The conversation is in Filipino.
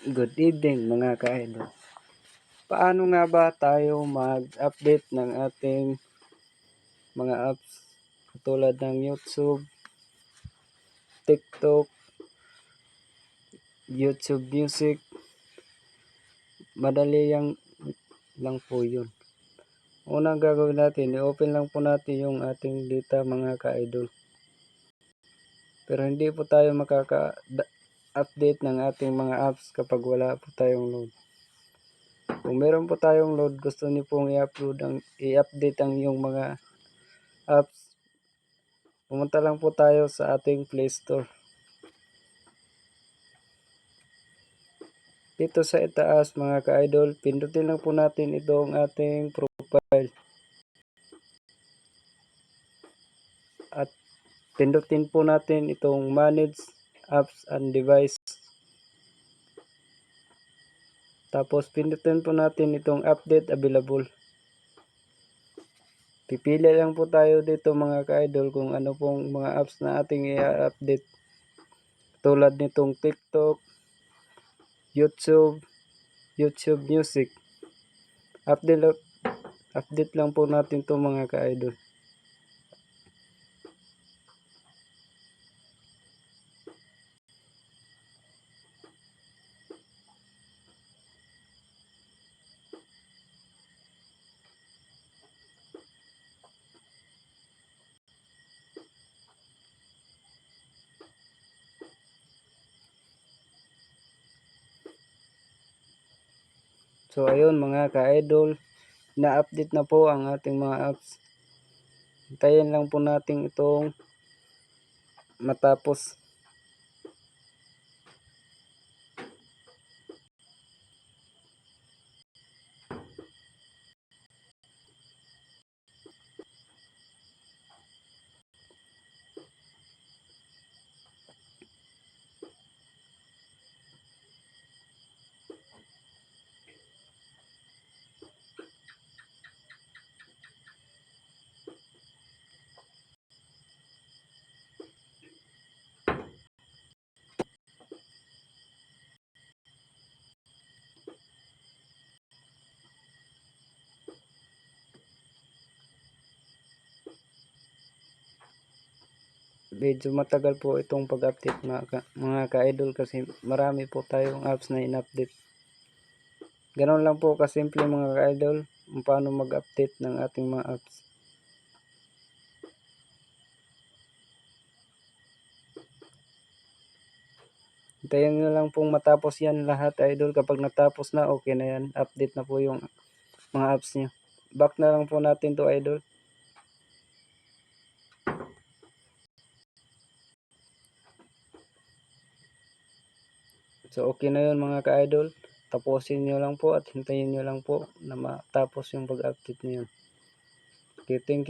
Good evening mga ka-idol. Paano nga ba tayo mag-update ng ating mga apps tulad ng YouTube, TikTok, YouTube Music? Madali lang po yun. Unang gagawin natin, i-open lang po natin yung ating data mga ka-idol. Pero hindi po tayo makaka-update ng ating mga apps kapag wala po tayong load. Kung meron po tayong load, gusto niyo pong i-update ang iyong mga apps, pumunta lang po tayo sa ating Play Store. Dito sa itaas mga ka-idol, pindutin lang po natin itong ating profile. At pindutin po natin itong Manage Apps and Device. Tapos pindutin po natin itong Update Available. Pipili lang po tayo dito mga ka-idol kung ano pong mga apps na ating i-update. Tulad nitong TikTok, YouTube Music. Update lang po natin to mga ka-idol. So ayun mga ka-idol, na-update na po ang ating mga apps. Hintayin lang po natin itong matapos. Medyo matagal po itong pag-update mga ka-idol kasi marami po tayong apps na in-update. Ganon lang po kasimple mga ka-idol kung paano mag-update ng ating mga apps. Hintayin nyo lang pong matapos yan lahat idol. Kapag natapos na, okay na yan. Update na po yung mga apps nyo. Back na lang po natin to idol. So okay na yun mga ka-idol. Tapusin nyo lang po at hintayin nyo lang po na matapos yung pag-update nyo. Okay, thank you.